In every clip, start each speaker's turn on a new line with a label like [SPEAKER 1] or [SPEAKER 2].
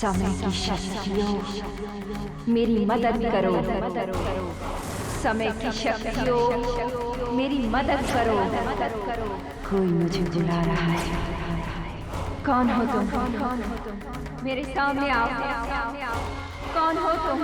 [SPEAKER 1] समय की शक्तियों मेरी मदद करो, समय की शक्तियों मेरी मदद करो। कोई मुझे बुला रहा है। कौन हो तुम? मेरे सामने आओ। कौन हो तुम?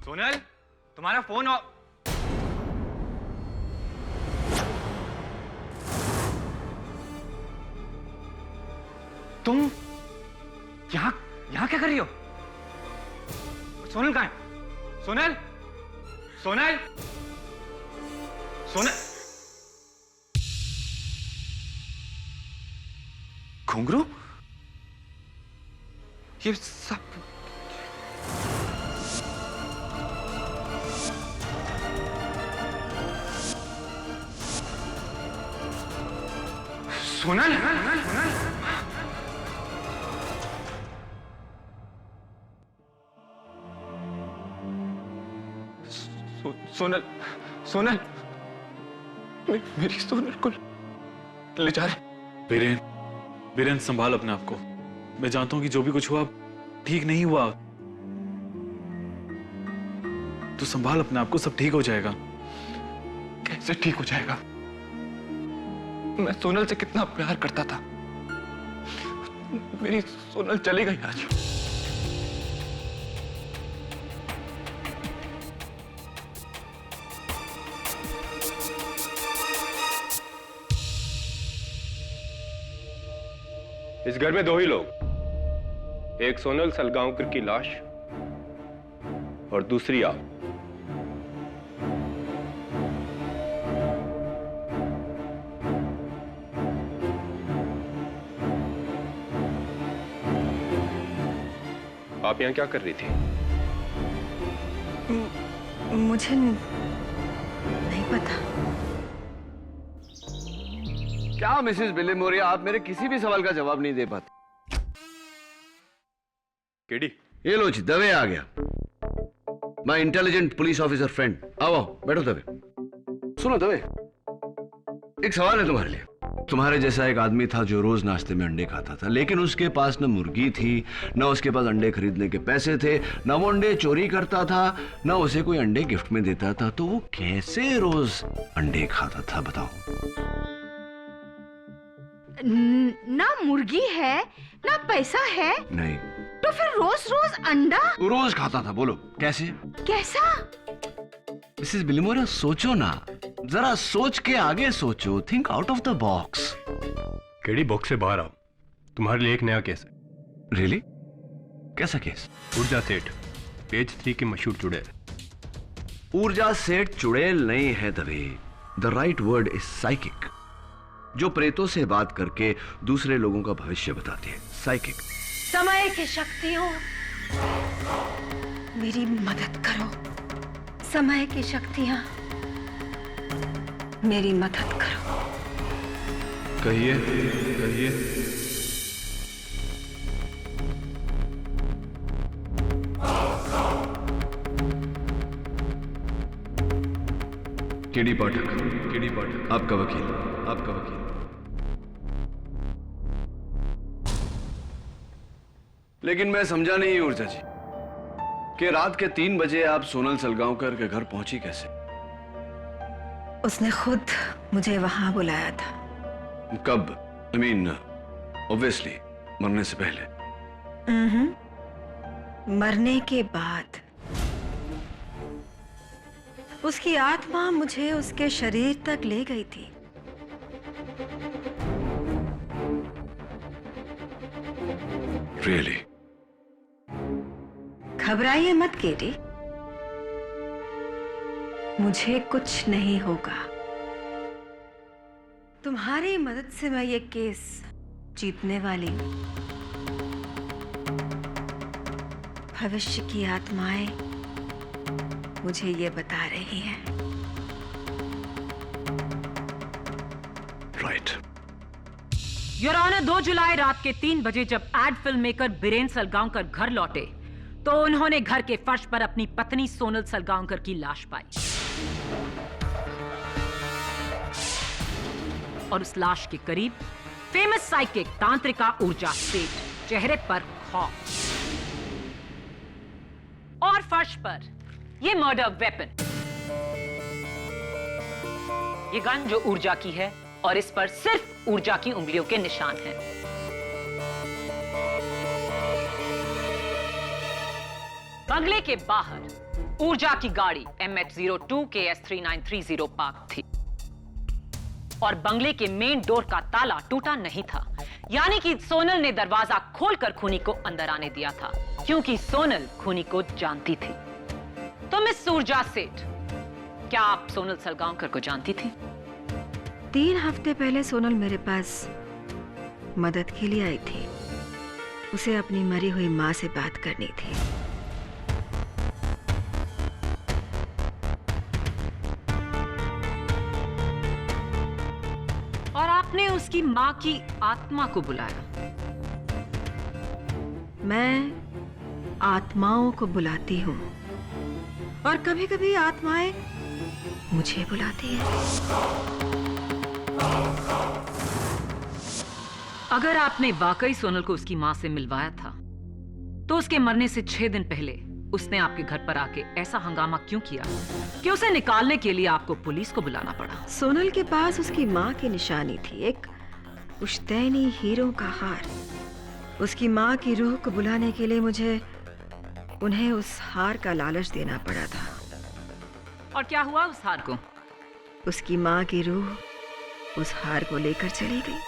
[SPEAKER 2] सोनल, तुम्हारा फोन और तुम यहाँ यहाँ क्या कर रही हो? सोनल कहाँ है? सोनल, सोनल, सोनल। घुंघरू? ये सब सोनल, सोनल, सोनल, मेरी सोनल को ले जा रहे।
[SPEAKER 3] बीरेन, बीरेन संभाल अपने आप को। मैं जानता हूं कि जो भी कुछ हुआ ठीक नहीं हुआ। तू संभाल अपने आप को, सब ठीक हो जाएगा।
[SPEAKER 2] कैसे ठीक हो जाएगा? मैं सोनल से कितना प्यार करता था। मेरी सोनल चली गई आज।
[SPEAKER 4] इस घर में दो ही लोग, एक सोनल सलगांवकर की लाश और दूसरी आप। आप यहां क्या कर रही थी?
[SPEAKER 1] मुझे नहीं पता।
[SPEAKER 5] क्या मिसेस बिलेमोरिया, आप मेरे किसी भी सवाल का जवाब नहीं दे पाते।
[SPEAKER 4] केडी,
[SPEAKER 5] ये लो जी, दवे आ गया। My intelligent police officer friend. आओ बैठो दवे। सुनो दवे, एक सवाल है तुम्हारे लिए। तुम्हारे जैसा एक आदमी था जो रोज नाश्ते में अंडे खाता था, लेकिन उसके पास न मुर्गी थी, न उसके पास अंडे खरीदने के पैसे थे, न वो अंडे चोरी करता था, न उसे कोई अंडे गिफ्ट में देता था। तो वो कैसे रोज अंडे खाता था बताओ?
[SPEAKER 1] ना मुर्गी है ना पैसा है,
[SPEAKER 5] नहीं।
[SPEAKER 1] तो फिर रोज रोज अंडा?
[SPEAKER 5] रोज खाता था। बोलो कैसे?
[SPEAKER 1] कैसा?
[SPEAKER 5] मिसेस बिलिमोरा, सोचो ना, जरा सोच के आगे सोचो। Think out of the box.
[SPEAKER 4] KD box से बाहर आओ, तुम्हारे लिए एक नया केस है।
[SPEAKER 5] रियली? कैसा केस?
[SPEAKER 4] ऊर्जा सेठ, पेज 3 के मशहूर चुड़ैल।
[SPEAKER 5] ऊर्जा सेठ चुड़ैल नहीं है Dave. The right word is psychic, जो प्रेतों से बात करके दूसरे लोगों का भविष्य बताती है। साइकिक।
[SPEAKER 1] समय की शक्तियों, मेरी मदद करो। समय की शक्तियां, मेरी मदद करो।
[SPEAKER 5] कहिए कहिए। केडी पाठक, केडी पाठक, आपका वकील, आपका वकील। लेकिन मैं समझा नहीं ऊर्जा जी कि रात के 3 बजे आप सोनल सलगांवकर के घर पहुंची कैसे?
[SPEAKER 1] उसने खुद मुझे वहां बुलाया था।
[SPEAKER 5] कब? आई मीन ऑब्वियसली मरने से पहले।
[SPEAKER 1] मरने के बाद उसकी आत्मा मुझे उसके शरीर तक ले गई थी।
[SPEAKER 5] रियली?
[SPEAKER 1] घबराइए मत केडी, मुझे कुछ नहीं होगा। तुम्हारी मदद से मैं ये केस जीतने वाली हूं। भविष्य की आत्माएं मुझे ये बता रही हैं।
[SPEAKER 5] राइट।
[SPEAKER 6] योर ऑनर, 2 जुलाई रात के 3 बजे जब ad film maker Biren Salgaonkar घर लौटे तो उन्होंने घर के फर्श पर अपनी पत्नी सोनल सलगांवकर की लाश पाई और उस लाश के करीब फेमस साइकिक तांत्रिका ऊर्जा सेठ, चेहरे पर खौफ, और फर्श पर ये मर्डर वेपन, ये गन जो ऊर्जा की है और इस पर सिर्फ ऊर्जा की उंगलियों के निशान हैं। बंगले के बाहर ऊर्जा की गाड़ी MH02 KS 3930 पार्क थी और बंगले के मेन डोर का ताला टूटा नहीं था, यानी कि सोनल ने दरवाजा खोलकर खूनी को अंदर आने दिया था, क्योंकि सोनल खूनी को जानती थी। तो मिस ऊर्जा सेठ, क्या आप सोनल सलगांवकर को जानती थी?
[SPEAKER 1] 3 हफ्ते पहले सोनल मेरे पास मदद के लिए आई थी। उसे अपनी मरी हुई मां से बात करनी थी।
[SPEAKER 6] और आपने उसकी मां की आत्मा को बुलाया।
[SPEAKER 1] मैं आत्माओं को बुलाती हूँ और कभी-कभी आत्माएं मुझे बुलाती हैं।
[SPEAKER 6] अगर आपने वाकई सोनल को उसकी मां से मिलवाया था, तो उसके मरने से 6 दिन पहले उसने आपके घर पर आके ऐसा हंगामा क्यों किया कि उसे निकालने के लिए आपको पुलिस को बुलाना पड़ा?
[SPEAKER 1] सोनल के पास उसकी मां की निशानी थी, एक पुश्तैनी हीरों का हार। उसकी मां की रूह को बुलाने के लिए मुझे उन्हें उस हार का लालच देना पड़ा था।
[SPEAKER 6] और क्या हुआ उस हार को?
[SPEAKER 1] उसकी मां की रूह उस हार को लेकर चली गई।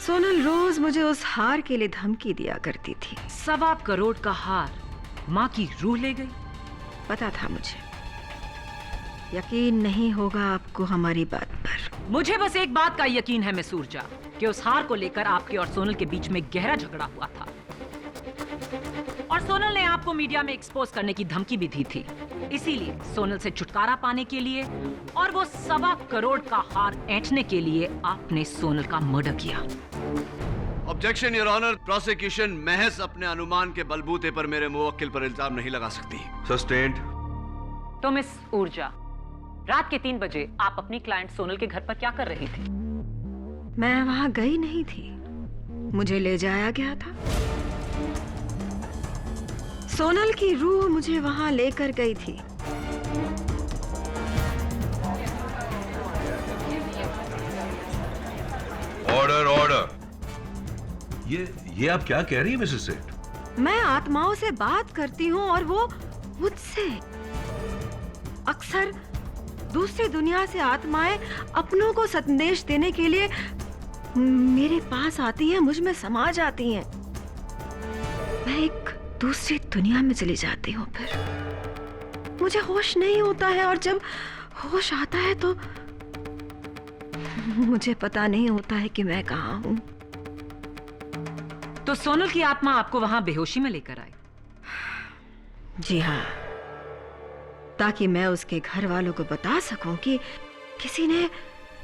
[SPEAKER 1] सोनल रोज मुझे उस हार के लिए धमकी दिया करती थी।
[SPEAKER 6] 1.25 करोड़ का हार मां की रूह ले गई?
[SPEAKER 1] पता था मुझे। यकीन नहीं होगा आपको हमारी बात पर।
[SPEAKER 6] मुझे बस एक बात का यकीन है मिस ऊर्जा, कि उस हार को लेकर आपके और सोनल के बीच में गहरा झगड़ा हुआ था और सोनल ने आपको मीडिया में एक्सपोज करने की धमकी भी दी थी। इसीलिए सोनल से छुटकारा पाने के लिए और वो 1.25 करोड़ का हार ऐंठने के लिए आपने सोनल का मर्डर किया।
[SPEAKER 5] ऑब्जेक्शन योर ऑनर, प्रोसिक्यूशन महज अपने अनुमान के बलबूते पर मेरे मुवक्किल पर इल्जाम नहीं लगा सकती। सस्टेन्ड।
[SPEAKER 6] तो मिस ऊर्जा, रात के 3 बजे आप अपनी क्लाइंट सोनल के घर पर क्या कर रही थी?
[SPEAKER 1] मैं वहां गई नहीं थी, मुझे ले जाया गया था। सोनल की रूह मुझे वहां लेकर गई थी।
[SPEAKER 5] Order order. ये आप क्या कह रही हैं मिसेस सेठ?
[SPEAKER 1] मैं आत्माओं से बात करती हूँ और वो मुझसे। अक्सर दूसरी दुनिया से आत्माएं अपनों को संदेश देने के लिए मेरे पास आती हैं, मुझ में समा जाती हैं। मैं एक दूसरी दुनिया में चली जाती हूँ, फिर मुझे होश नहीं होता है और जब होश आता है तो मुझे पता नहीं होता है कि मैं कहाँ हूँ।
[SPEAKER 6] तो सोनल की आत्मा आपको वहां बेहोशी में लेकर आई?
[SPEAKER 1] जी हाँ, ताकि मैं उसके घर वालों को बता सकूं कि किसी ने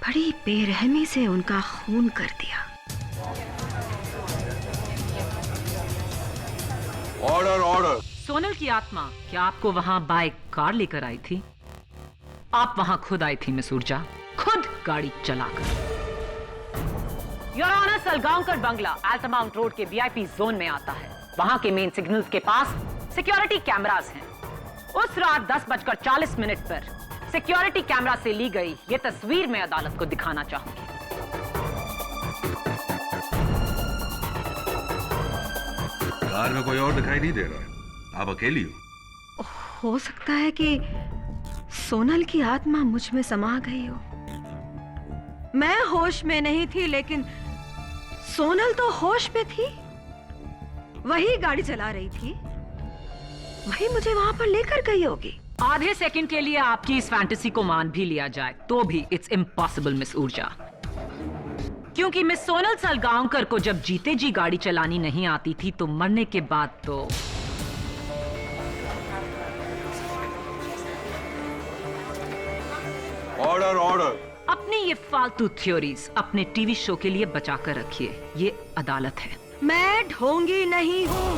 [SPEAKER 1] बड़ी बेरहमी से उनका खून कर दिया।
[SPEAKER 5] Order order.
[SPEAKER 6] सोनल की आत्मा क्या आपको वहां बाय कार लेकर आई थी? आप वहां खुद आई थी मिस ऊर्जा, खुद गाड़ी चलाकर। योर ऑनर, सलगांवकर बंगला अल्टामाउंट रोड के वीआईपी जोन में आता है। वहां के मेन सिग्नल्स के पास सिक्योरिटी कैमरास हैं। उस रात 10:40 पर सिक्योरिटी कैमरा से ली गई ये तस्वीर मैं अदालत को दिखाना चाहूंगी।
[SPEAKER 5] कार में कोई और दिखाई नहीं दे रहा है, आप अकेली हो
[SPEAKER 1] सकता है कि सोनल की आत्मा मुझ में समा गई हो। मैं होश में नहीं थी, लेकिन सोनल तो होश में थी। वही गाड़ी चला रही थी, वही मुझे वहां पर लेकर गई होगी।
[SPEAKER 6] आधे सेकंड के लिए आपकी इस फैंटेसी को मान भी लिया जाए तो भी इट्स इम्पॉसिबल मिस ऊर्जा, क्योंकि मिस सोनल सलगांवकर को जब जीते जी गाड़ी चलानी नहीं आती थी तो मरने के बाद तो
[SPEAKER 5] ऑर्डर ऑर्डर।
[SPEAKER 6] अपनी ये फालतू थ्योरीज अपने टीवी शो के लिए बचा कर रखिए, ये अदालत है।
[SPEAKER 1] मैं ढोंगी नहीं हूँ,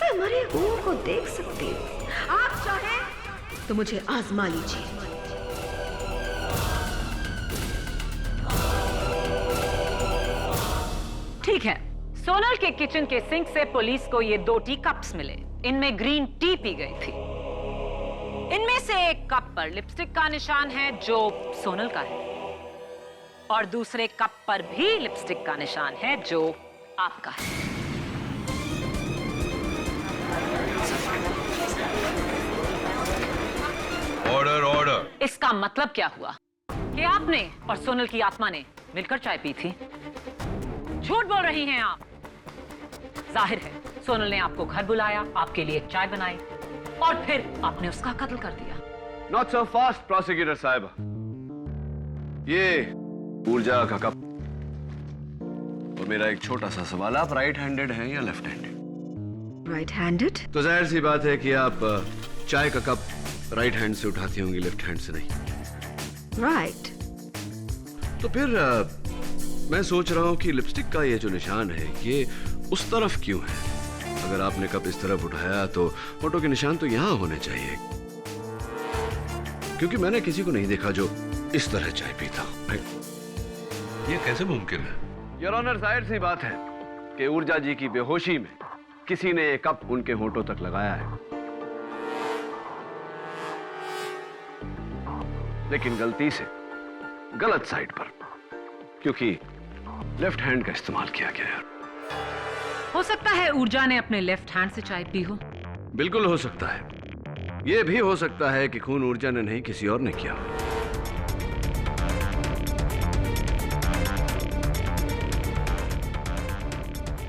[SPEAKER 1] मैं मरे हुओं को देख सकती हूँ। आप चाहें तो मुझे आजमा लीजिए।
[SPEAKER 6] ठीक है, सोनल के किचन के सिंक से पुलिस को ये 2 टी कप्स मिले। इनमें ग्रीन टी पी गई थी। इनमें से एक कप पर लिपस्टिक का निशान है जो सोनल का है, और दूसरे कप पर भी लिपस्टिक का निशान है जो आपका है।
[SPEAKER 5] Order order.
[SPEAKER 6] इसका मतलब क्या हुआ कि आपने और सोनल की आत्मा ने मिलकर चाय पी थी? झूठ बोल रही हैं आप। जाहिर है सोनल ने आपको घर बुलाया, आपके लिए चाय बनाई और फिर आपने उसका कत्ल कर दिया।
[SPEAKER 5] नॉट सो फास्ट प्रोसिक्यूटर साहिबा। ये ऊर्जा का कप और मेरा एक छोटा सा सवाल, आप राइट हैंडेड हैं या लेफ्ट हैंडेड?
[SPEAKER 1] Right handed.
[SPEAKER 5] तो जाहिर सी बात है कि आप चाय का कप राइट हैंड से उठाती होंगी, लेफ्ट हैंड से नहीं।
[SPEAKER 1] राइट।
[SPEAKER 5] तो फिर मैं सोच रहा हूं कि लिपस्टिक का ये जो निशान है ये उस तरफ क्यों है? अगर आपने कप इस तरफ उठाया तो फोटो के निशान तो यहां होने चाहिए, क्योंकि मैंने किसी को नहीं देखा जो इस तरह चाय पीता। ये कैसे मुमकिन है? योर ऑनर, जाहिर सी बात है कि ऊर्जा जी की बेहोशी में किसी ने ये कप उनके होंठों तक लगाया है, लेकिन गलती से गलत साइड पर, क्योंकि लेफ्ट हैंड का इस्तेमाल किया गया है।
[SPEAKER 6] हो सकता है ऊर्जा ने अपने लेफ्ट हैंड से चाय पी हो।
[SPEAKER 5] बिल्कुल हो सकता है। यह भी हो सकता है कि खून ऊर्जा ने नहीं किसी और ने किया।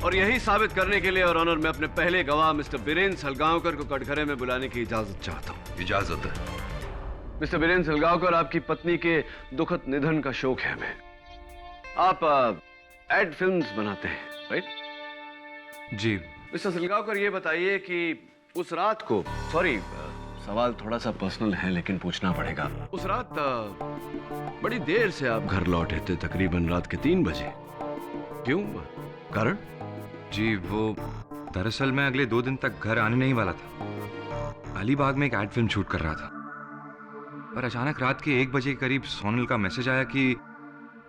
[SPEAKER 5] और यही साबित करने के लिए और ऑनर मैं अपने पहले गवाह मिस्टर बीरेन सलगांवकर को कटघरे में बुलाने की इजाजत चाहता हूं। इजाजत है। मिस्टर बीरेन सलगांवकर, आपकी पत्नी के दुखद निधन का शोक है हमें। आप एड फिल्म्स बनाते हैं, राइट?
[SPEAKER 3] जी।
[SPEAKER 5] मिस्टर सलगांवकर, ये बताइए कि उस रात को, सॉरी सवाल थोड़ा सा पर्सनल है लेकिन पूछना पड़ेगा, उस रात बड़ी देर से आप घर लौटे थे, तकरीबन रात के 3 बजे। क्यों? कारण?
[SPEAKER 7] जी वो दरअसल मैं अगले 2 दिन तक घर आने नहीं वाला था। अलीबाग में एक एड फिल्म शूट कर रहा था, पर अचानक रात के 1 बजे के करीब सोनल का मैसेज आया कि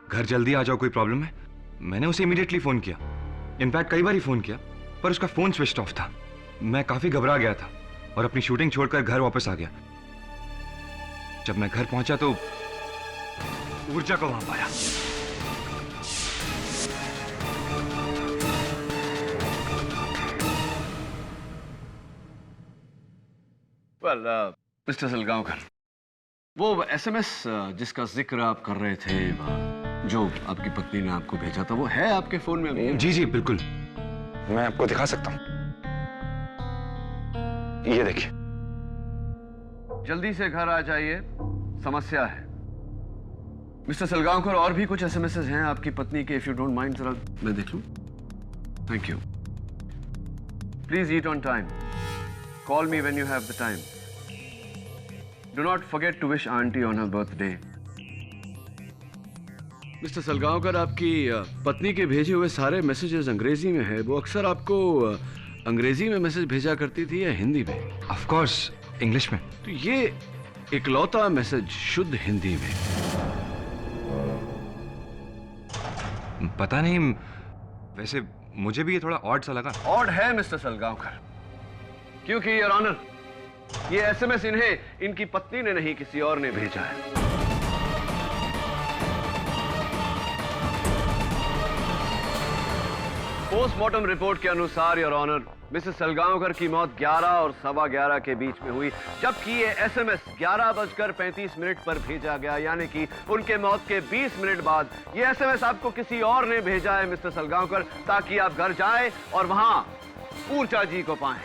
[SPEAKER 7] घर जल्दी आ जाओ, कोई प्रॉब्लम है। मैंने उसे इमीडिएटली फोन किया, इनफैक्ट कई बार ही फोन किया, पर उसका फोन स्विच ऑफ था। मैं काफी घबरा गया था और अपनी शूटिंग छोड़कर घर वापस आ गया। जब मैं घर पहुंचा तो ऊर्जा को वहां पाया।
[SPEAKER 5] वेल मिस्टर सलगांवकर, वो एसएमएस जिसका जिक्र आप कर रहे थे, जो आपकी पत्नी ने आपको भेजा था, वो है आपके फोन में?
[SPEAKER 7] जी जी बिल्कुल।
[SPEAKER 2] मैं आपको दिखा सकता हूं, ये देखिए।
[SPEAKER 5] जल्दी से घर आ जाइए, समस्या है। मिस्टर सलगांवकर, और भी कुछ एसएमएस हैं आपकी पत्नी के, इफ यू डोंट माइंड, जरा मैं देख लूं। Thank you. Please eat on time. Call me when you have the time. Do not forget to wish aunty on her birthday. Mister Salgaonkar, आपकी पत्नी के भेजे हुए सारे मैसेजेस अंग्रेजी में है। वो अक्सर आपको अंग्रेजी में मैसेज भेजा करती थी या हिंदी में?
[SPEAKER 7] ऑफ कोर्स इंग्लिश में।
[SPEAKER 5] तो ये इकलौता मैसेज शुद्ध हिंदी में।
[SPEAKER 7] पता नहीं, वैसे मुझे भी ये थोड़ा ऑड सा लगा।
[SPEAKER 5] ऑड है मिस्टर सलगांवकर, क्योंकि योर ऑनर, ये एसएमएस इन्हें इनकी पत्नी ने नहीं, किसी और ने भेजा है। पोस्टमार्टम रिपोर्ट के अनुसार योर ऑनर, मिसेस सलगांवकर की मौत 11 और 11:15 के बीच में हुई, जबकि ये एसएमएस 11:35 पर भेजा गया, यानी कि उनके मौत के 20 मिनट बाद ये एसएमएस आपको किसी और ने भेजा है मिस्टर सलगांवकर, ताकि आप घर जाएं और वहां ऊर्जा जी को पाएं।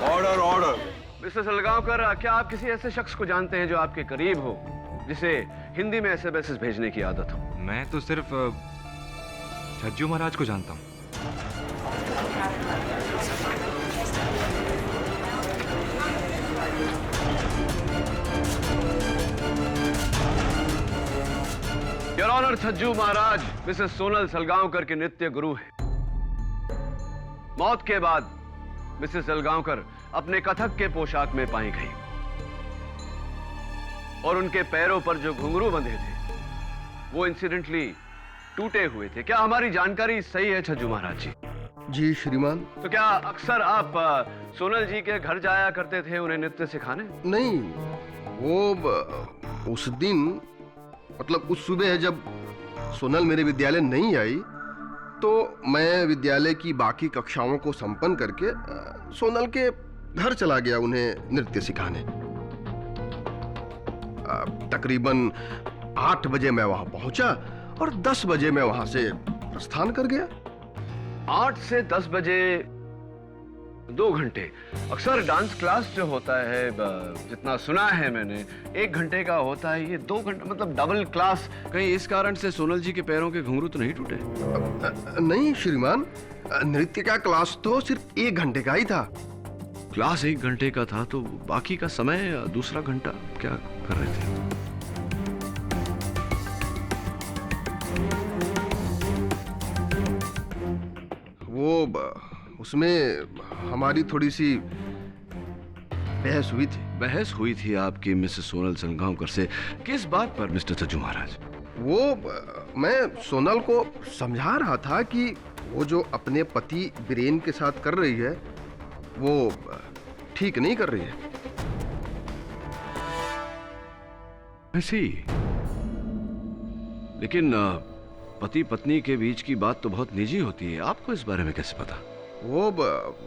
[SPEAKER 8] Order order.
[SPEAKER 5] मिस्टर सलगांवकर, क्या आप किसी ऐसे शख्स को जानते हैं जो आपके करीब हो, जिसे हिंदी में एसएमएस भेजने की आदत हो?
[SPEAKER 7] मैं तो सिर्फ छज्जू महाराज को जानता हूँ।
[SPEAKER 5] Your honour, Chhajju Maharaj Mrs Sonal Salgaonkar के नृत्य गुरु हैं। मौत के बाद मिसेस सलगांवकर अपने कथक के पोशाक में पाई गई और उनके पैरों पर जो घुंघरू बंधे थे वो इंसिडेंटली टूटे हुए थे। क्या हमारी जानकारी सही है छज्जू महाराज जी?
[SPEAKER 8] जी श्रीमान।
[SPEAKER 5] तो क्या अक्सर आप सोनल जी के घर जाया करते थे उन्हें नृत्य सिखाने?
[SPEAKER 8] नहीं, वो उस दिन, मतलब उस सुबह जब सोनल मेरे विद्यालय नहीं आई, तो मैं विद्यालय की बाकी कक्षाओं को संपन्न करके सोनल के घर चला गया उन्हें नृत्य सिखाने। तकरीबन 8 बजे मैं वहां पहुंचा और 10 बजे मैं वहां से प्रस्थान कर गया।
[SPEAKER 5] 8 से 10 बजे 2 घंटे। अक्सर डांस क्लास जो होता है, जितना सुना है मैंने, 1 घंटे का होता है, ये 2 घंटे, मतलब डबल क्लास। कहीं इस कारण से सोनल जी के पैरों के घुंघरू तो नहीं टूटे?
[SPEAKER 8] नहीं श्रीमान, नृत्य का क्लास तो सिर्फ 1 घंटे का ही था।
[SPEAKER 5] क्लास 1 घंटे का था, तो बाकी का समय दूसरा घंटा क्या कर रहे थे?
[SPEAKER 8] उसमें हमारी थोड़ी सी बहस हुई थी।
[SPEAKER 5] बहस हुई थी आपकी मिसेस सोनल सलगांवकर से? किस बात पर मिस्टर छज्जू महाराज?
[SPEAKER 8] मैं सोनल को समझा रहा था कि वो जो अपने पति बीरेन के साथ कर रही है वो ठीक नहीं कर रही है।
[SPEAKER 5] ऐसी, लेकिन पति पत्नी के बीच की बात तो बहुत निजी होती है, आपको इस बारे में कैसे पता?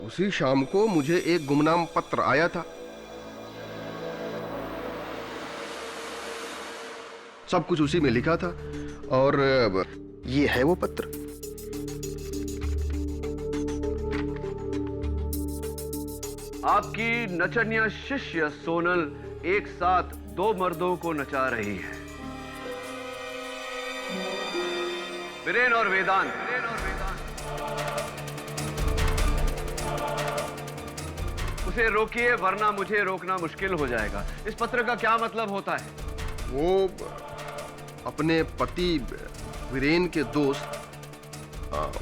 [SPEAKER 8] उसी शाम को मुझे एक गुमनाम पत्र आया था। सब कुछ उसी में लिखा था और ये है वो पत्र।
[SPEAKER 5] आपकी नचनिया शिष्य सोनल एक साथ 2 मर्दों को नचा रही है, बीरेन और वेदांत। उसे रोकिए, वरना मुझे रोकना मुश्किल हो जाएगा। इस पत्र का क्या मतलब होता है?
[SPEAKER 8] वो अपने पति बीरेन के दोस्त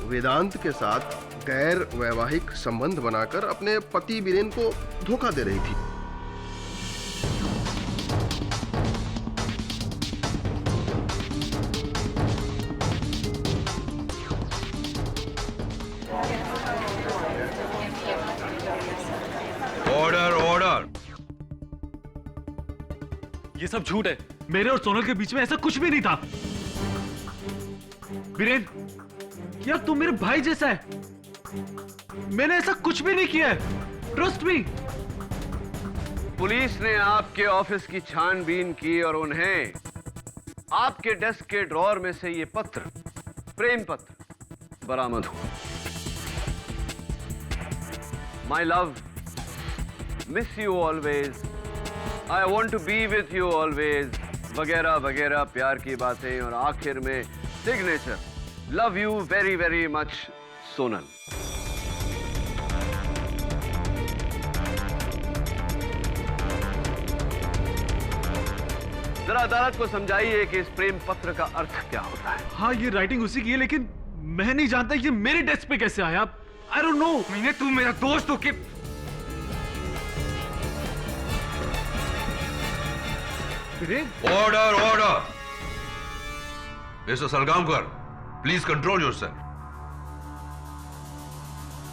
[SPEAKER 8] वेदांत के साथ गैर वैवाहिक संबंध बनाकर अपने पति बीरेन को धोखा दे रही थी।
[SPEAKER 7] Order order.
[SPEAKER 3] ये सब झूठ है। मेरे और सोनल के बीच में ऐसा कुछ भी नहीं था। वीरेन, यार तुम मेरे भाई जैसा है। मैंने ऐसा कुछ भी नहीं किया है। Trust me.
[SPEAKER 5] पुलिस ने आपके ऑफिस की छानबीन की और उन्हें आपके डेस्क के ड्रॉर में से ये पत्र, प्रेम पत्र, बरामद हुआ। My love, miss you always, I want to be with you always, वगैरह वगैरह प्यार की बातें, और आखिर में signature, love you very very much Sonal. जरा अदालत को समझाइए कि इस प्रेम पत्र का अर्थ क्या होता है।
[SPEAKER 3] हाँ, ये राइटिंग उसी की है, लेकिन मैं नहीं जानता ये मेरे डेस्क पे कैसे आया। I don't know.
[SPEAKER 7] मैंने, तू मेरा दोस्त हो कि
[SPEAKER 9] order order. Mister Salgaonkar, please control yourself.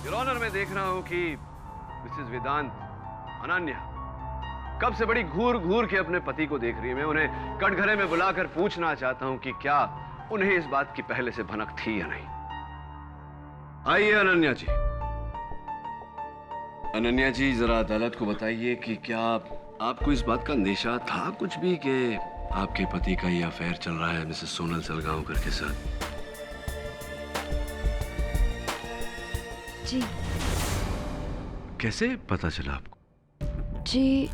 [SPEAKER 5] Your honour, मैं देख रहा हूं कि मिसेस वेदांत, अनन्या कब से बड़ी घूर घूर के अपने पति को देख रही है। मैं उन्हें कटघरे में बुलाकर पूछना चाहता हूं कि क्या उन्हें इस बात की पहले से भनक थी या नहीं। आइए अनन्या जी। अनन्या जी, जरा अदालत को बताइए कि क्या आपको इस बात का अंदेशा था कुछ भी कि आपके पति का ये अफेयर चल रहा है मिसेस सोनल सलगांवकर के साथ?
[SPEAKER 10] जी।
[SPEAKER 5] कैसे पता चला आपको?
[SPEAKER 10] जी,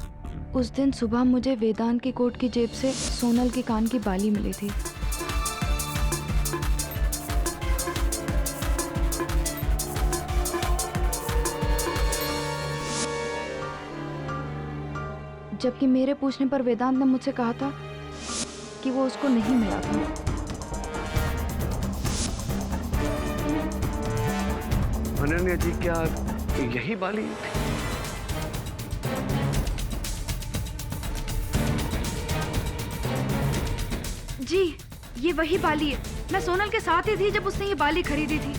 [SPEAKER 10] उस दिन सुबह मुझे वेदांत की कोट की जेब से सोनल की कान की बाली मिली थी। जबकि मेरे पूछने पर वेदांत ने मुझसे कहा था कि वो उसको नहीं मिला था।
[SPEAKER 5] अनन्या जी, क्या यही बाली थी?
[SPEAKER 10] जी, ये वही बाली है। मैं सोनल के साथ ही थी जब उसने ये बाली खरीदी थी।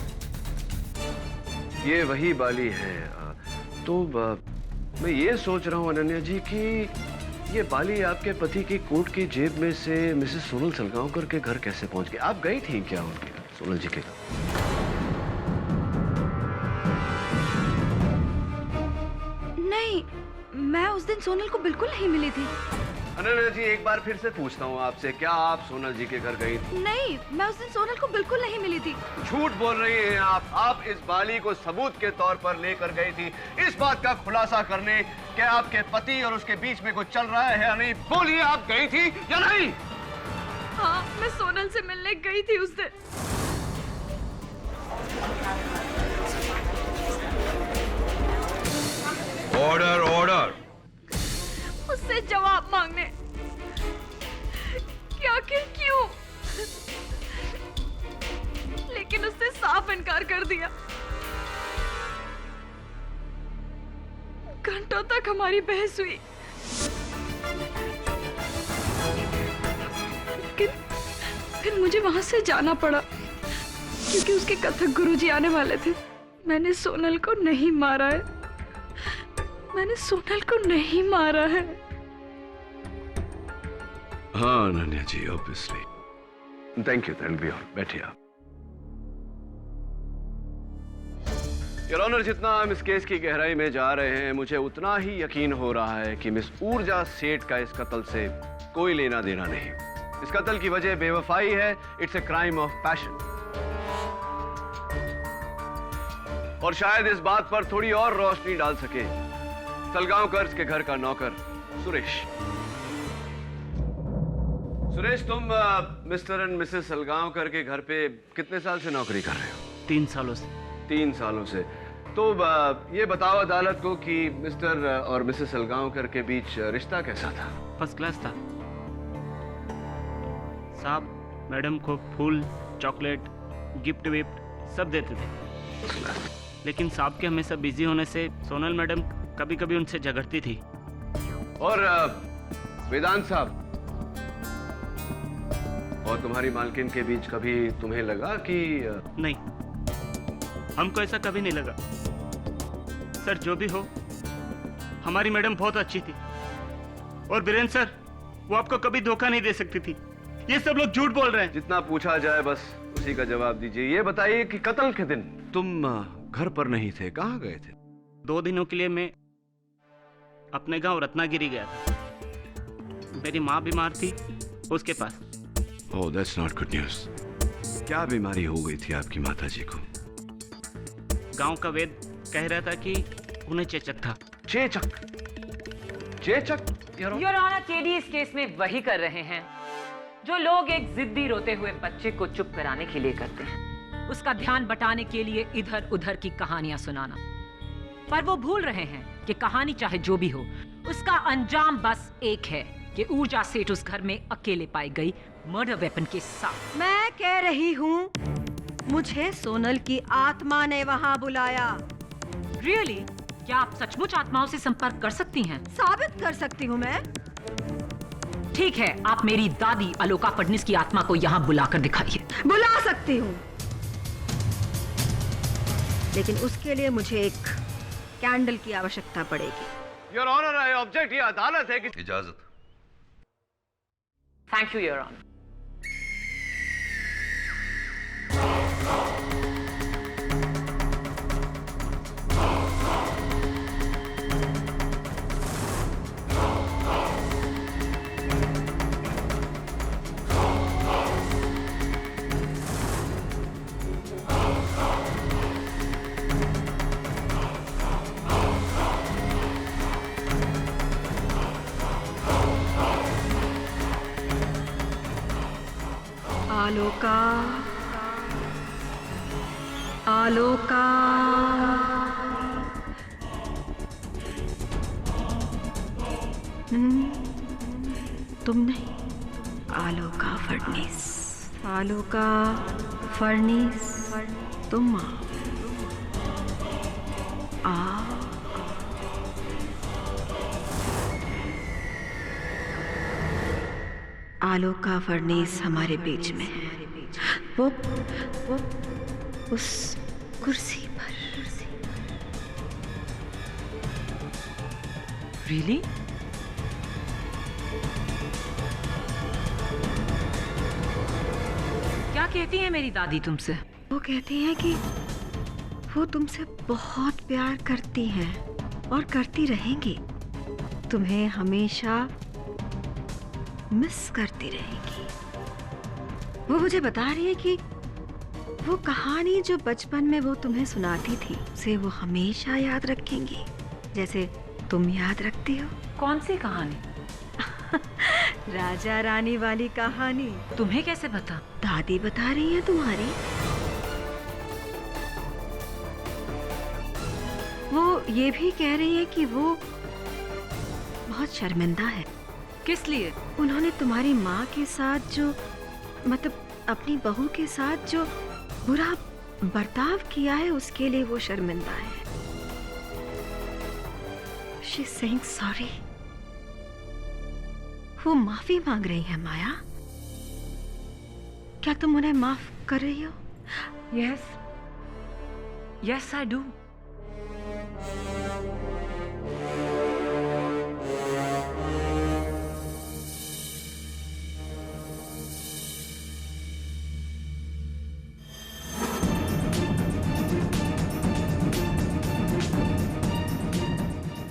[SPEAKER 5] ये वही बाली है। तो मैं ये सोच रहा हूँ अनन्या जी कि ये बाली आपके पति की कोट की जेब में से मिसेस सोनल सलगांवकर के घर कैसे पहुंच गई? आप गई थी क्या उनके घर, सोनल जी के घर?
[SPEAKER 10] नहीं, मैं उस दिन सोनल को बिल्कुल नहीं मिली थी।
[SPEAKER 5] अनन्या जी, एक बार फिर से पूछता हूँ आपसे, क्या आप सोनल जी के घर गई थी?
[SPEAKER 10] नहीं, मैं उस दिन सोनल को बिल्कुल नहीं मिली थी।
[SPEAKER 5] झूठ बोल रही हैं आप। आप इस बाली को सबूत के तौर पर लेकर गई थी इस बात का खुलासा करने कि आपके पति और उसके बीच में कुछ चल रहा है या नहीं। बोलिए, आप गई थी या नहीं?
[SPEAKER 10] हाँ, मैं सोनल से मिलने गई थी उस दिन।
[SPEAKER 9] Order order.
[SPEAKER 10] उससे जवाब मांगने कि आखिर क्यों, लेकिन उसने साफ इनकार कर दिया। घंटों तक हमारी बहस हुई, लेकिन फिर मुझे वहां से जाना पड़ा क्योंकि उसके कथक गुरुजी आने वाले थे। मैंने सोनल को नहीं मारा है, मैंने सोनल को नहीं मारा है।
[SPEAKER 5] हाँ Ananya ji, obviously. Thank you, that's be all. बैठिए आप। योर ऑनर, जितना हम इस केस की गहराई में जा रहे हैं, मुझे उतना ही यकीन हो रहा है कि मिस ऊर्जा सेठ का इस कत्ल से कोई लेना देना नहीं। इस कत्ल की वजह बेवफाई है। It's a crime of passion. और शायद इस बात पर थोड़ी और रोशनी डाल सके सलगांवकर के घर का नौकर सुरेश। सुरेश, तुम मिस्टर एंड मिसेस सलगांवकर के घर पे कितने साल से नौकरी कर रहे हो?
[SPEAKER 11] 3 सालों से।
[SPEAKER 5] 3 सालों से। तो ये बताओ अदालत को कि मिस्टर और मिसेस सलगांवकर के बीच रिश्ता कैसा था?
[SPEAKER 11] फर्स्ट क्लास था साहब। मैडम को फूल, चॉकलेट, गिफ्ट विफ्ट सब देते थे, लेकिन साहब के हमेशा बिजी होने से सोनल मैडम कभी कभी उनसे झगड़ती थी।
[SPEAKER 5] और वेदांत साहब और तुम्हारी मालकिन के बीच कभी तुम्हें लगा कि
[SPEAKER 11] नहीं, हमको ऐसा कभी नहीं लगा सर। जो भी हो, हमारी मैडम बहुत अच्छी थी। और बीरेन सर, वो आपको कभी धोखा नहीं दे सकती थी। ये सब लोग झूठ बोल रहे हैं।
[SPEAKER 5] जितना पूछा जाए बस उसी का जवाब दीजिए। ये बताइए कि कत्ल के दिन तुम घर पर नहीं थे, कहाँ गए थे?
[SPEAKER 11] 2 दिनों के लिए मैं अपने गांव रत्नागिरी गया था। मेरी माँ बीमार थी, उसके पास।
[SPEAKER 5] ओह, दैट्स नॉट गुड न्यूज़। क्या बीमारी हो गई थी आपकी माताजी को?
[SPEAKER 11] गांव का वेद कह रहा था कि उन्हें चेचक था।
[SPEAKER 5] चेचक? चेचक?
[SPEAKER 6] योर ऑनर, केडी इस केस में वही कर रहे हैं जो लोग एक जिद्दी रोते हुए बच्चे को चुप कराने के लिए करते हैं, उसका ध्यान बटाने के लिए इधर उधर की कहानियां सुनाना। पर वो भूल रहे हैं कि कहानी चाहे जो भी हो, उसका अंजाम बस एक है कि ऊर्जा सेठ उस घर में अकेले पाई गई मर्डर वेपन के साथ।
[SPEAKER 1] मैं कह रही हूँ, मुझे सोनल की आत्मा ने वहाँ बुलाया।
[SPEAKER 6] रियली? क्या आप सचमुच आत्माओं से संपर्क कर सकती हैं?
[SPEAKER 1] साबित कर सकती हूँ मैं।
[SPEAKER 6] ठीक है, आप मेरी दादी अलोका फडणीस की आत्मा को यहाँ बुलाकर दिखाइए।
[SPEAKER 1] बुला सकती हूँ, लेकिन उसके लिए मुझे एक कैंडल की आवश्यकता पड़ेगी।
[SPEAKER 5] Your honour, I object. ये अदालत है कि
[SPEAKER 9] इजाजत।
[SPEAKER 6] Thank you your honour.
[SPEAKER 1] Aloka, Aloka, तुम नहीं, आलोका फडणीस। आलोका फडणीस, तुम आ। आलोका फडणीस हमारे बीच में है। वो उस कुर्सी पर।
[SPEAKER 6] रियली? क्या कहती है मेरी दादी तुमसे?
[SPEAKER 1] वो कहती है कि वो तुमसे बहुत प्यार करती हैं और करती रहेंगी। तुम्हें हमेशा मिस करती रहेगी। वो मुझे बता रही है कि वो कहानी जो बचपन में वो तुम्हें सुनाती थी, उसे वो हमेशा याद रखेंगी, जैसे तुम याद रखती हो।
[SPEAKER 6] कौन सी कहानी?
[SPEAKER 1] राजा रानी वाली कहानी।
[SPEAKER 6] तुम्हें कैसे पता?
[SPEAKER 1] दादी बता रही है तुम्हारी। वो ये भी कह रही है कि वो बहुत शर्मिंदा है।
[SPEAKER 6] किस लिए?
[SPEAKER 1] उन्होंने तुम्हारी माँ के साथ जो, मतलब अपनी बहू के साथ जो बुरा बर्ताव किया है, उसके लिए वो शर्मिंदा है। She is saying sorry. वो माफी मांग रही है। माया, क्या तुम उन्हें माफ कर रही हो?
[SPEAKER 6] Yes. Yes, I do.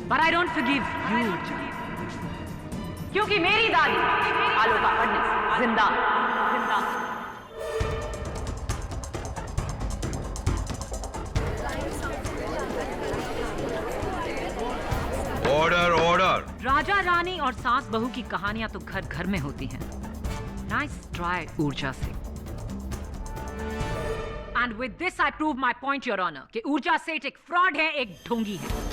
[SPEAKER 6] But I don't forgive you, क्योंकि मेरी दादी आलोका फडणीस जिंदा जिंदा।
[SPEAKER 9] Order order.
[SPEAKER 6] राजा रानी और सास बहू की कहानियां तो घर घर में होती हैं। नाइस ट्राई ऊर्जा से। And with this I prove my point your honour कि ऊर्जा सेठ एक फ्रॉड है, एक ढोंगी है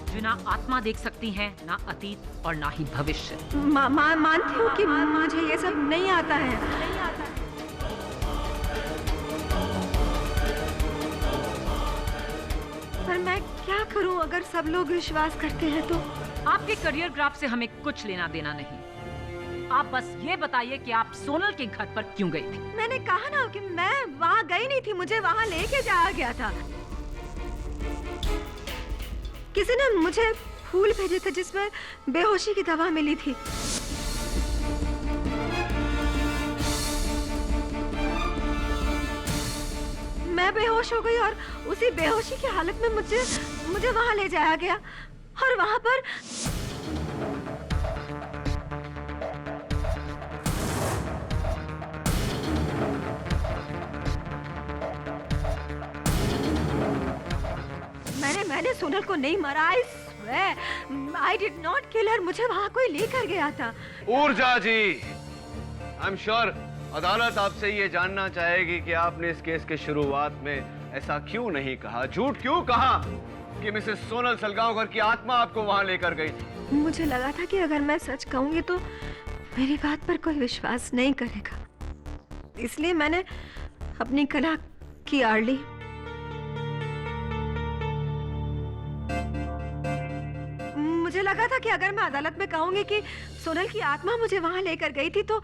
[SPEAKER 6] जो ना आत्मा देख सकती हैं, ना अतीत और ना ही भविष्य।
[SPEAKER 1] मानती हूँ कि मुझे ये सब नहीं आता है। पर मैं क्या करूं अगर सब लोग विश्वास करते हैं तो?
[SPEAKER 6] आपके करियर ग्राफ से हमें कुछ लेना देना नहीं। आप बस ये बताइए कि आप सोनल के घर पर क्यों गई थी?
[SPEAKER 1] मैंने कहा ना कि मैं वहाँ गई नहीं थी, मुझे वहाँ लेके जाया गया था। किसी ने मुझे फूल भेजे थे जिसमें बेहोशी की दवा मिली थी। मैं बेहोश हो गई और उसी बेहोशी की हालत में मुझे वहां ले जाया गया और वहां पर मैंने सोनल को नहीं मारा। आई डिड नॉट किल हर। मुझे वहां कोई लेकर गया था।
[SPEAKER 5] ऊर्जा जी, आई एम श्योर अदालत आपसे ये जानना चाहेगी कि आपने इस केस के शुरुआत में ऐसा क्यों नहीं कहा, झूठ क्यों कहा कि मिसेस सोनल सलगांवकर की आत्मा आपको वहां लेकर गई थी।
[SPEAKER 1] मुझे लगा था कि अगर मैं सच कहूंगी तो मेरी बात पर कोई विश्वास नहीं करेगा, इसलिए मैंने अपनी कला की आड़ ली। मुझे लगा था कि अगर मैं अदालत में कहूंगी कि सोनल की आत्मा मुझे वहां लेकर गई थी तो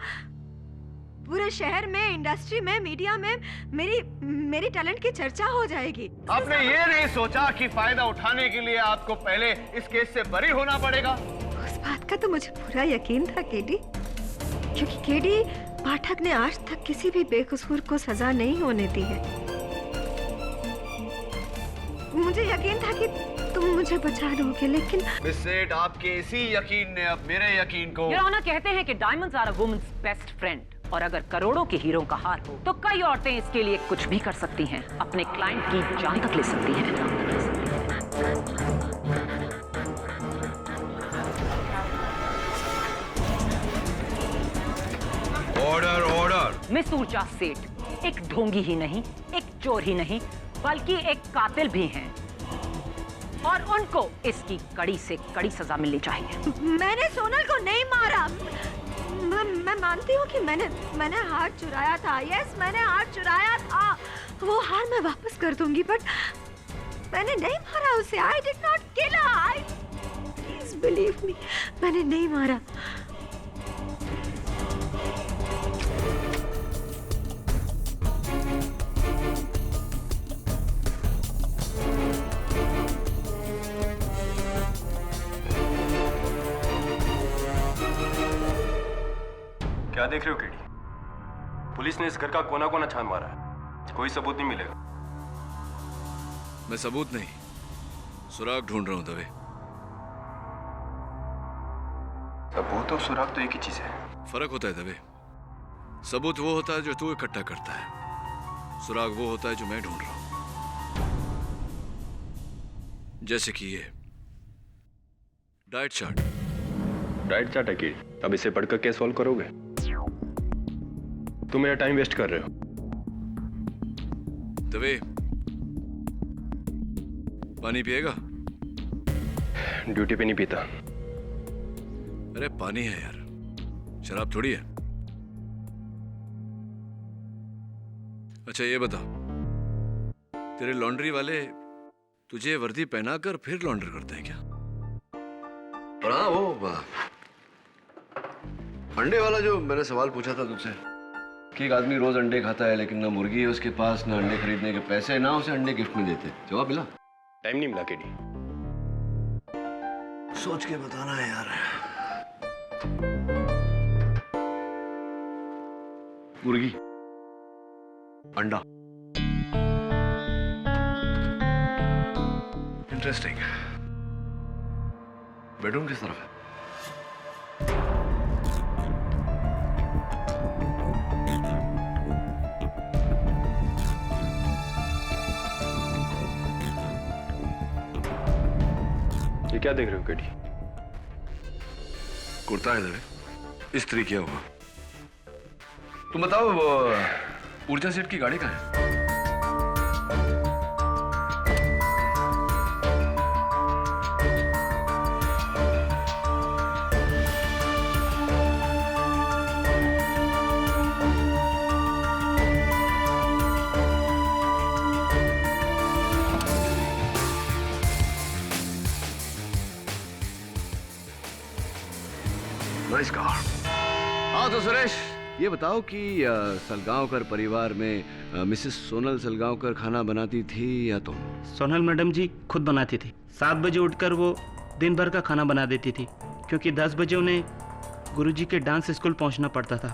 [SPEAKER 1] पूरे शहर में, इंडस्ट्री में, मीडिया में मेरी टैलेंट की चर्चा हो जाएगी।
[SPEAKER 5] आपने ये नहीं सोचा कि फायदा उठाने के लिए आपको पहले इस केस से बरी होना पड़ेगा?
[SPEAKER 1] उस बात का तो मुझे पूरा यकीन था केडी, क्योंकि केडी पाठक ने आज तक किसी भी बेकसूर को सजा नहीं होने दी है। मुझे यकीन था कि तुम मुझे बचा लोगे, लेकिन
[SPEAKER 5] मिस सेठ, आपके इसी यकीन ने अब मेरे यकीन को।
[SPEAKER 6] योर ऑनर, कहते हैं कि diamonds are a woman's best friend, और अगर करोड़ों के हीरो का हार हो तो कई औरतें इसके लिए कुछ भी कर सकती हैं, अपने क्लाइंट की जान तक ले सकती हैं।
[SPEAKER 9] Order order.
[SPEAKER 6] मिस ऊर्जा सेठ एक ढोंगी ही नहीं, एक चोर ही नहीं, बल्कि एक कातिल भी हैं, और उनको इसकी कड़ी से कड़ी सजा मिलनी चाहिए।
[SPEAKER 1] मैंने सोनल को नहीं मारा। मैं मानती हूँ कि मैंने हार चुराया था। यस, मैंने हार चुराया था। वो हार मैं वापस कर दूंगी, बट मैंने नहीं मारा उसे। I did not kill her. Please believe me, मैंने नहीं मारा।
[SPEAKER 4] क्या देख रहे हो केडी? पुलिस ने इस घर का कोना कोना छान मारा है, कोई सबूत नहीं मिलेगा।
[SPEAKER 5] मैं सबूत नहीं, सुराग ढूंढ रहा हूं दवे।
[SPEAKER 4] सबूत और सुराग तो एक ही चीज है।
[SPEAKER 5] फर्क होता है दवे। सबूत वो होता है जो तू इकट्ठा करता है, सुराग वो होता है जो मैं ढूंढ रहा हूं। जैसे कि ये डाइट चार्ट।
[SPEAKER 4] डाइट चार्ट है केडी? अब इसे पढ़कर क्या सॉल्व करोगे? तुम मेरा टाइम वेस्ट कर रहे हो।
[SPEAKER 5] दवे, पानी पिएगा?
[SPEAKER 4] ड्यूटी पे नहीं पीता।
[SPEAKER 5] अरे पानी है यार, शराब थोड़ी है। अच्छा ये बता, तेरे लॉन्ड्री वाले तुझे वर्दी पहनाकर फिर लॉन्डर करते हैं क्या? और हाँ, वो अंडे वाला जो मैंने सवाल पूछा था तुझसे कि एक आदमी रोज अंडे खाता है लेकिन ना मुर्गी है उसके पास, ना अंडे खरीदने के पैसे, ना उसे अंडे गिफ्ट में देते, जवाब मिला?
[SPEAKER 4] टाइम नहीं मिला केडी।
[SPEAKER 5] सोच के बताना है यार। मुर्गी, अंडा, इंटरेस्टिंग। बेडरूम किस तरफ है?
[SPEAKER 4] ये क्या देख रहे हो केडी?
[SPEAKER 5] कुर्ता है दवे, इस्त्री किया हुआ। तुम बताओ, वो ऊर्जा सेठ की गाड़ी कहाँ है? हाँ तो सुरेश, ये बताओ कि सलगांवकर परिवार में मिसेस सोनल सलगांवकर खाना बनाती थी या तुम?
[SPEAKER 11] सोनल मैडम जी खुद बनाती थी। 7 बजे उठकर वो दिन भर का खाना बना देती थी, क्योंकि 10 बजे उन्हें गुरुजी के डांस स्कूल पहुंचना पड़ता था।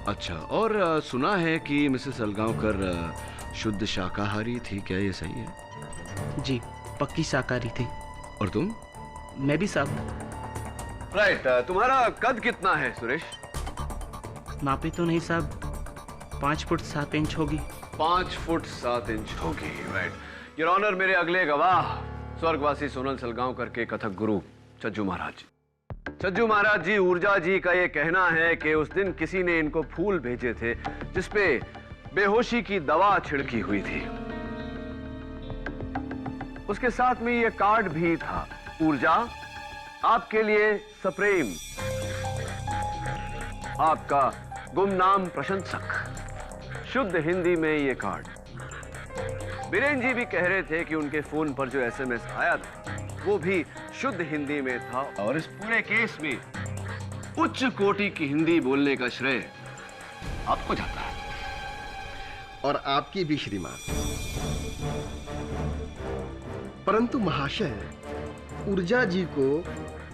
[SPEAKER 5] अच्छा, और सुना है कि मिसेस अलगांवकर शुद्ध शाकाहारी थी, क्या ये सही है?
[SPEAKER 11] जी, पक्की शाकाहारी थी।
[SPEAKER 5] और तुम?
[SPEAKER 11] मैं भी साहब।
[SPEAKER 5] राइट, तुम्हारा कद कितना है सुरेश?
[SPEAKER 11] नापे तो नहीं साहब, 5 फुट 7 इंच होगी।
[SPEAKER 5] 5 फुट 7 इंच होगी, राइट। योर ऑनर, मेरे अगले गवाह स्वर्गवासी सोनल सलगांवकर के कथक गुरु चज्जू महाराज जी। चज्जू महाराज जी, ऊर्जा जी का ये कहना है कि उस दिन किसी ने इनको फूल भेजे थे जिसपे बेहोशी की दवा छिड़की हुई थी। उसके साथ में ये कार्ड भी था, ऊर्जा आपके लिए सप्रेम, आपका गुमनाम प्रशंसक। शुद्ध हिंदी में ये कार्ड। बीरेन जी भी कह रहे थे कि उनके फोन पर जो एसएमएस आया था वो भी शुद्ध हिंदी में था, और इस पूरे केस में उच्च कोटि की हिंदी बोलने का श्रेय आपको जाता है।
[SPEAKER 8] और आपकी भी श्रीमान। परंतु महाशय, ऊर्जा जी को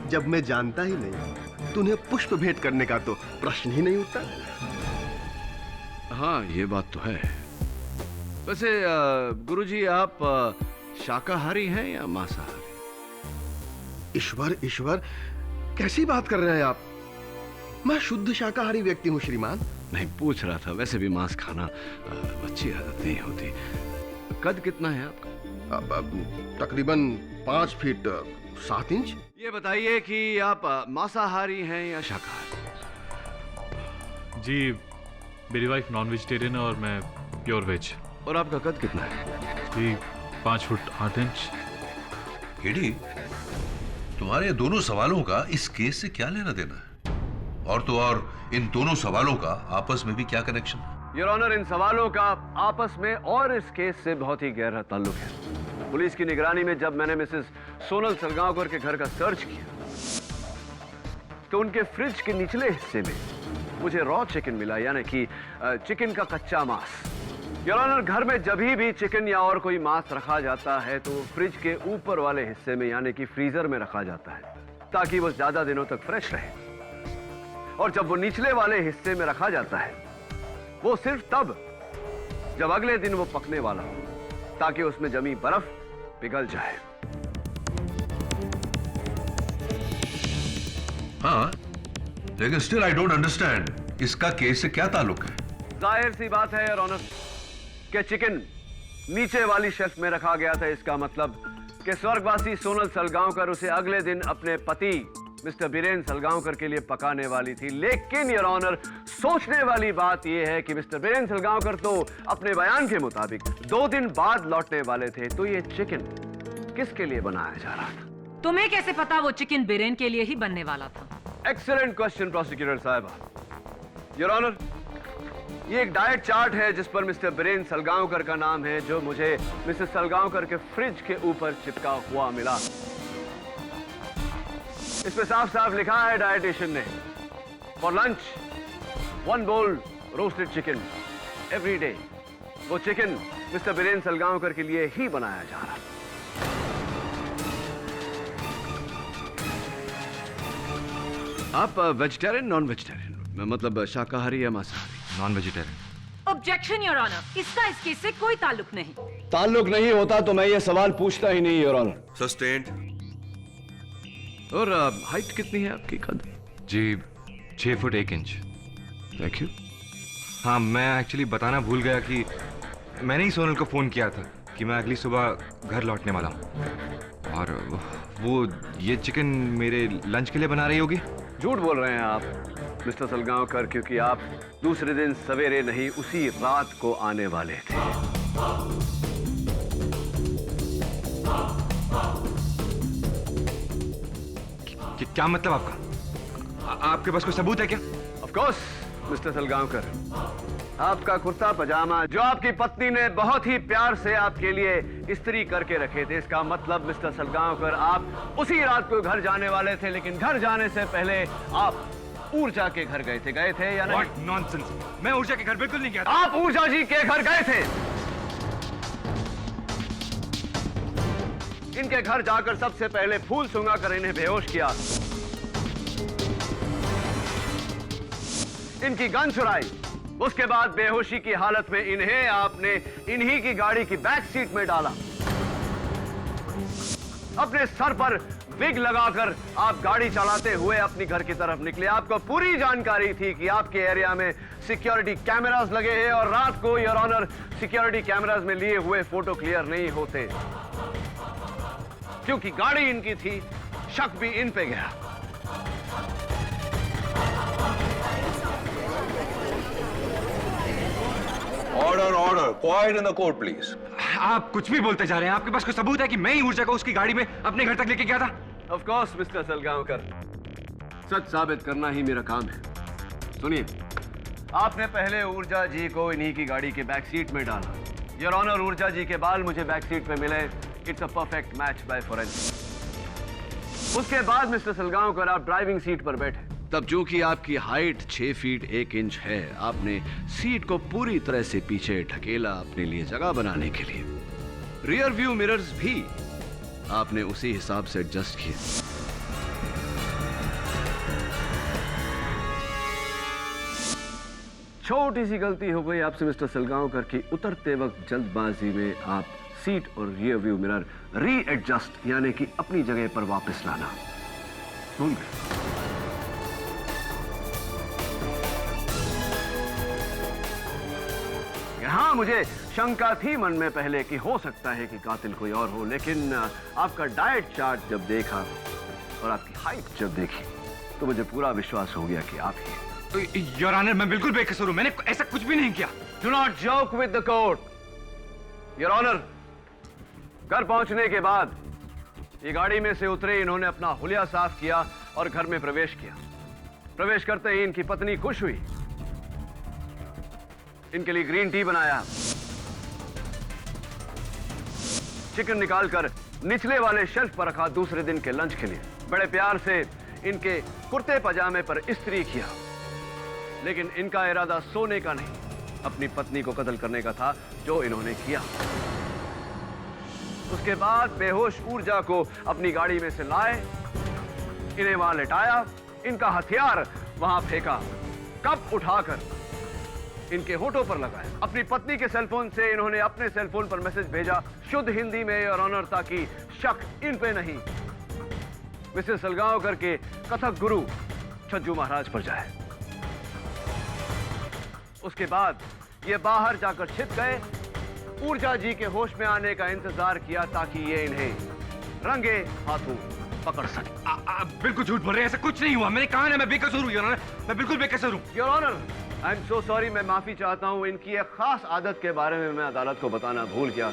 [SPEAKER 8] जब मैं जानता ही नहीं तो उन्हें पुष्प भेंट करने का तो प्रश्न ही नहीं उठता।
[SPEAKER 5] हाँ, ये बात तो है। वैसे गुरुजी, आप शाकाहारी हैं या मांसाहारी?
[SPEAKER 8] ईश्वर ईश्वर, कैसी बात कर रहे हैं आप? मैं शुद्ध शाकाहारी व्यक्ति हूँ श्रीमान।
[SPEAKER 5] नहीं, पूछ रहा था, वैसे भी मांस खाना अच्छी आदत नहीं होती। कद कितना है आपका?
[SPEAKER 8] तकरीबन 5 फीट 7 इंच।
[SPEAKER 5] ये बताइए कि आप मांसाहारी हैं या शाकाहारी?
[SPEAKER 3] जी, मेरी वाइफ नॉन वेजिटेरियन है और मैं प्योर वेज।
[SPEAKER 5] और आपका कद कितना है?
[SPEAKER 3] जी, 5 फुट 8 इंच।
[SPEAKER 9] केडी, तुम्हारे दोनों सवालों का इस केस से क्या लेना देना है? और तो और इन दोनों सवालों का आपस में भी क्या कनेक्शन है?
[SPEAKER 5] योर ऑनर, इन सवालों का आपस में और इस केस से बहुत ही गहरा ताल्लुक है। पुलिस की निगरानी में जब मैंने मिसेस सोनल सलगांवकर के घर का सर्च किया तो उनके फ्रिज के निचले हिस्से में मुझे रॉ चिकन मिला, यानी कि चिकन का कच्चा मांस। योर ऑनर, घर में जब भी चिकन या और कोई मांस रखा जाता है तो फ्रिज के ऊपर वाले हिस्से में, यानी कि फ्रीजर में रखा जाता है ताकि वो ज्यादा दिनों तक फ्रेश रहे। और जब वो निचले वाले हिस्से में रखा जाता है वो सिर्फ तब जब अगले दिन वो पकने वाला हो, ताकि उसमें जमी बर्फ पिघल जाए।
[SPEAKER 9] हाँ, लेकिन स्टिल आई डोंट अंडरस्टैंड, इसका केस से क्या ताल्लुक है?
[SPEAKER 5] जाहिर सी बात है योर ऑनर कि चिकन नीचे वाली शेल्फ में रखा गया था। इसका मतलब कि स्वर्गवासी सोनल सलगांवकर उसे अगले दिन अपने पति मिस्टर बीरेन सलगांवकर के लिए पकाने वाली थी। लेकिन योर ऑनर, सोचने वाली बात यह है कि मिस्टर बीरेन सलगांवकर तो अपने बयान के मुताबिक 2 दिन बाद लौटने वाले थे, तो ये चिकन किसके लिए बनाया जा रहा था?
[SPEAKER 6] तुम्हें कैसे पता वो चिकन बीरेन के लिए ही बनने वाला था?
[SPEAKER 5] एक्सीलेंट क्वेश्चन प्रोसिक्यूटर साहबा। योर ऑनर, ये एक डाइट चार्ट है जिस पर मिस्टर बीरेन सलगांवकर का नाम है, जो मुझे मिसेस सलगांवकर के फ्रिज के ऊपर चिपका हुआ मिला। इसमें साफ साफ लिखा है डाइटिशियन ने, for lunch 1 bowl roasted chicken every day. वो चिकन मिस्टर बीरेन सलगांवकर के लिए ही बनाया जा रहा। आप वेजिटेरियन नॉन वेजिटेरियन, मतलब शाकाहारी या मांसाहारी?
[SPEAKER 7] Non vegetarian.
[SPEAKER 6] Objection your honour, इसका इस केस से कोई ताल्लुक नहीं।
[SPEAKER 5] ताल्लुक नहीं होता तो मैं ये सवाल पूछता ही नहीं योर ऑनर।
[SPEAKER 9] सस्टेन्ड।
[SPEAKER 5] और हाइट कितनी है आपकी? कद?
[SPEAKER 7] जी, 6 फुट 1 इंच।
[SPEAKER 5] Thank you.
[SPEAKER 7] हाँ, मैं एक्चुअली बताना भूल गया कि मैंने ही सोनल को फ़ोन किया था कि मैं अगली सुबह घर लौटने वाला हूँ, और वो ये चिकन मेरे लंच के लिए बना रही होगी।
[SPEAKER 5] झूठ बोल रहे हैं आप मिस्टर सलगांवकर, क्योंकि आप दूसरे दिन सवेरे नहीं, उसी रात को आने वाले थे।
[SPEAKER 7] क्या मतलब आपका? आपके पास कोई सबूत है क्या?
[SPEAKER 5] ऑफ कोर्स मिस्टर सलगांवकर, आपका कुर्ता पजामा जो आपकी पत्नी ने बहुत ही प्यार से आपके लिए इस्त्री करके रखे थे, इसका मतलब मिस्टर सलगांवकर आप उसी रात को घर जाने वाले थे, लेकिन घर जाने से पहले आप ऊर्जा के घर गए थे या नहीं?
[SPEAKER 7] What nonsense! मैं ऊर्जा के घर बिल्कुल नहीं गया था।
[SPEAKER 5] आप ऊर्जा जी के घर गए थे। इनके घर जाकर सबसे पहले फूल सूंघा कर इन्हें बेहोश किया, इनकी गन चुराई, उसके बाद बेहोशी की हालत में इन्हें आपने इन्हीं की गाड़ी की बैक सीट में डाला। अपने सर पर विग लगाकर आप गाड़ी चलाते हुए अपनी घर की तरफ निकले। आपको पूरी जानकारी थी कि आपके एरिया में सिक्योरिटी कैमरास लगे हैं और रात को योर ऑनर सिक्योरिटी कैमरास में लिए हुए फोटो क्लियर नहीं होते, क्योंकि गाड़ी इनकी थी, शक भी इन पे गया।
[SPEAKER 9] Order order, quite in the court please.
[SPEAKER 7] आप कुछ भी बोलते जा रहे हैं। आपके पास कोई सबूत है कि मैं ही ऊर्जा को उसकी गाड़ी में अपने घर तक लेके गया था?
[SPEAKER 5] ऑफ कोर्स मिस्टर सलगांवकर, सच साबित करना ही मेरा काम है। सुनिए, आपने पहले ऊर्जा जी को इन्हीं की गाड़ी के बैक सीट में डाला। योर ऑनर, ऊर्जा जी के बाल मुझे बैक सीट पे मिले। It's a perfect match by forensic. उसके बाद मिस्टर सलगांवकर आप ड्राइविंग सीट पर बैठे। तब जो कि आपकी हाइट 6 फीट 1 इंच है, आपने सीट को पूरी तरह से पीछे ढकेला अपने लिए जगह बनाने के लिए। रियर व्यू मिरर्स भी आपने उसी हिसाब से एडजस्ट किए। छोटी सी गलती हो गई आपसे मिस्टर सलगांवकर की, उतरते वक्त जल्दबाजी में आप सीट और रियर व्यू मिरर रीएडजस्ट यानी कि अपनी जगह पर वापस लाना भूल गए। हाँ, मुझे शंका थी मन में पहले कि हो सकता है कि कातिल कोई और हो, लेकिन आपका डाइट चार्ट जब देखा और आपकी हाइट जब देखी तो मुझे पूरा विश्वास हो गया कि आप ही।
[SPEAKER 7] योर ऑनर, मैं बिल्कुल बेकसूर हूं। मैंने ऐसा कुछ भी नहीं किया।
[SPEAKER 5] Do not joke with the court. Your honour, घर पहुंचने के बाद ये गाड़ी में से उतरे, इन्होंने अपना हुलिया साफ किया और घर में प्रवेश किया। प्रवेश करते ही इनकी पत्नी खुश हुई, इनके लिए ग्रीन टी बनाया, चिकन निकालकर निचले वाले शेल्फ पर रखा दूसरे दिन के लंच के लिए। बड़े प्यार से इनके कुर्ते पजामे पर इस्त्री किया, लेकिन इनका इरादा सोने का नहीं, अपनी पत्नी को कत्ल करने का था, जो इन्होंने किया। उसके बाद बेहोश ऊर्जा को अपनी गाड़ी में से लाए, इन्हें वहां लेटाया, इनका हथियार वहां फेंका, कप उठाकर इनके होठों पर लगाया। अपनी पत्नी के सेलफोन से इन्होंने अपने सेलफोन पर मैसेज भेजा, शुद्ध हिंदी में, योर ऑनर, ताकि शक इन पे नहीं, मिस्टर सलगांवकर के कथक गुरु छज्जू महाराज पर जाए। उसके बाद ये बाहर जाकर छिप गए, ऊर्जा जी के होश में आने का इंतजार किया ताकि ये इन्हें रंगे हाथों पकड़ सके।
[SPEAKER 7] बिल्कुल झूठ बोल रहे हैं, ऐसा कुछ नहीं हुआ। मैंने कहा ना, मैं बेकसूर हूं योर ऑनर, मैं बिल्कुल बेकसूर हूं।
[SPEAKER 5] Your honour, I am so sorry, मैं माफी चाहता हूं। इनकी एक खास आदत के बारे में मैं अदालत को बताना भूल गया।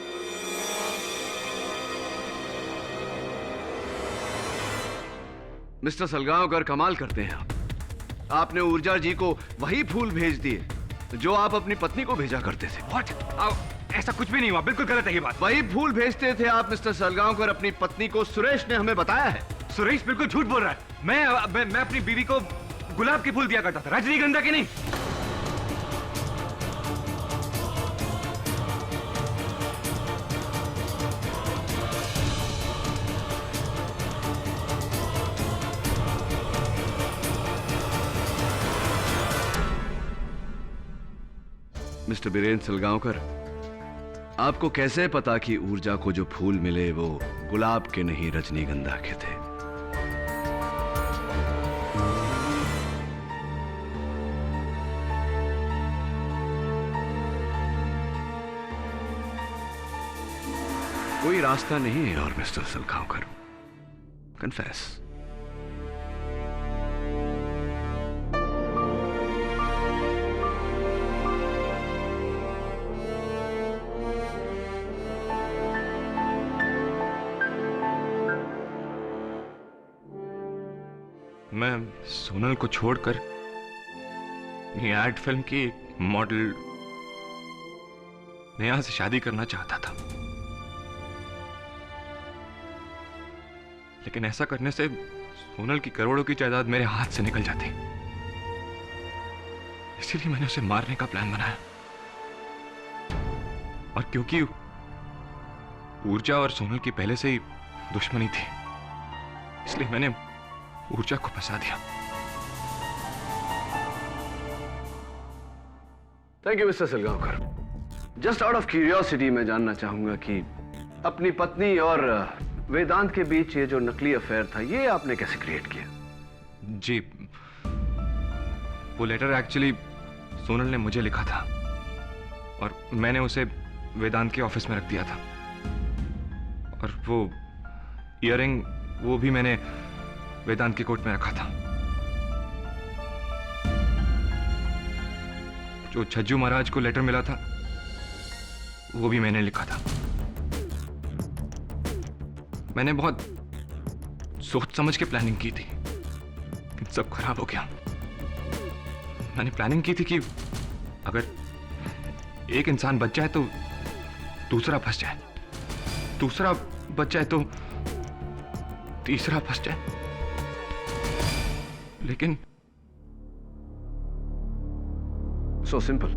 [SPEAKER 5] मिस्टर सलगांवकर, कमाल करते हैं आप। आपने ऊर्जा जी को वही फूल भेज दिए जो आप अपनी पत्नी को भेजा करते थे।
[SPEAKER 7] What? ऐसा कुछ भी नहीं हुआ, बिल्कुल गलत है ये बात।
[SPEAKER 5] वही फूल भेजते थे आप मिस्टर सलगांवकर अपनी पत्नी को। सुरेश ने हमें बताया है।
[SPEAKER 7] सुरेश बिल्कुल झूठ बोल रहा है। मैं अपनी बीवी को गुलाब के फूल दिया करता था, रजनीगंधा के नहीं।
[SPEAKER 5] मिस्टर बीरेंद्र सलगांवकर, आपको कैसे पता कि ऊर्जा को जो फूल मिले वो गुलाब के नहीं, रजनीगंधा के थे? कोई रास्ता नहीं है और मिस्टर सलगांवकर, कन्फेस।
[SPEAKER 7] मैं सोनल को छोड़कर ये एड फिल्म की मॉडल नेहा से शादी करना चाहता था, लेकिन ऐसा करने से सोनल की करोड़ों की जायदाद मेरे हाथ से निकल जाती। इसीलिए मैंने उसे मारने का प्लान बनाया। और क्योंकि ऊर्जा और सोनल की पहले से ही दुश्मनी थी, इसलिए मैंने ऊर्जा को फंसा दिया।
[SPEAKER 5] Thank you mister Salgaonkar. Just out of curiosity मैं जानना चाहूंगा कि अपनी पत्नी और वेदांत के बीच ये जो नकली अफेयर था, ये आपने कैसे क्रिएट किया?
[SPEAKER 7] जी, वो लेटर एक्चुअली सोनल ने मुझे लिखा था और मैंने उसे वेदांत के ऑफिस में रख दिया था। और वो इयररिंग, वो भी मैंने वेदांत के कोट में रखा था। जो छज्जू महाराज को लेटर मिला था, वो भी मैंने लिखा था। मैंने बहुत सोच समझ के प्लानिंग की थी, लेकिन सब खराब हो गया। मैंने प्लानिंग की थी कि अगर एक इंसान बच जाए तो दूसरा फंस जाए, दूसरा बच जाए तो तीसरा फंस जाए। लेकिन
[SPEAKER 5] so simple.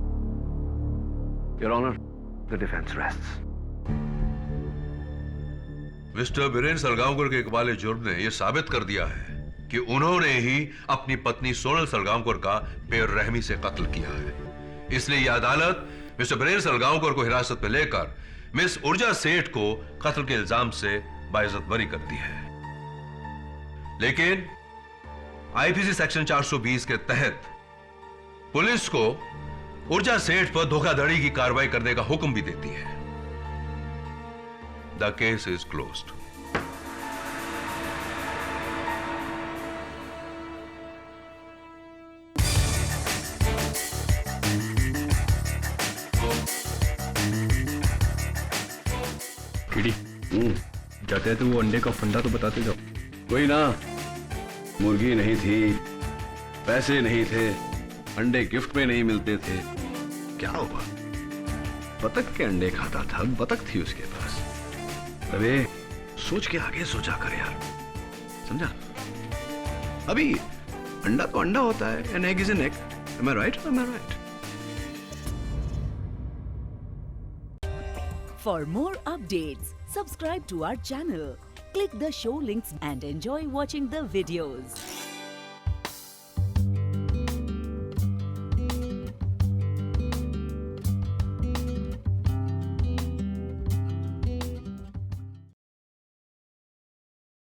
[SPEAKER 5] Your honour, the defence rests.
[SPEAKER 9] Mister Biren Salgaonkar के इकबाल जुर्म ने यह साबित कर दिया है कि उन्होंने ही अपनी पत्नी सोनल सलगांवकर का बेरहमी से कत्ल किया है। इसलिए यह अदालत मिस्टर बीरेन सलगांवकर को हिरासत में लेकर मिस ऊर्जा सेठ को कत्ल के इल्जाम से बाइज्जत बरी करती है। लेकिन आईपीसी सेक्शन 420 के तहत पुलिस को ऊर्जा सेठ पर धोखाधड़ी की कार्रवाई करने का हुक्म भी देती है। The case is closed.
[SPEAKER 2] कीड़ी, जाते हैं तो वो अंडे का फंडा तो बताते जाओ।
[SPEAKER 5] कोई ना, मुर्गी नहीं थी, पैसे नहीं थे, अंडे गिफ्ट में नहीं मिलते थे, क्या हुआ? बतख के अंडे खाता था, बतख थी उसके पास। अबे सोच के आगे सोचा कर यार, समझा? अभी अंडा तो अंडा होता है, an egg is an egg. Am I right? Am I right?
[SPEAKER 12] For more updates, subscribe to our channel, click the show links and enjoy watching the videos.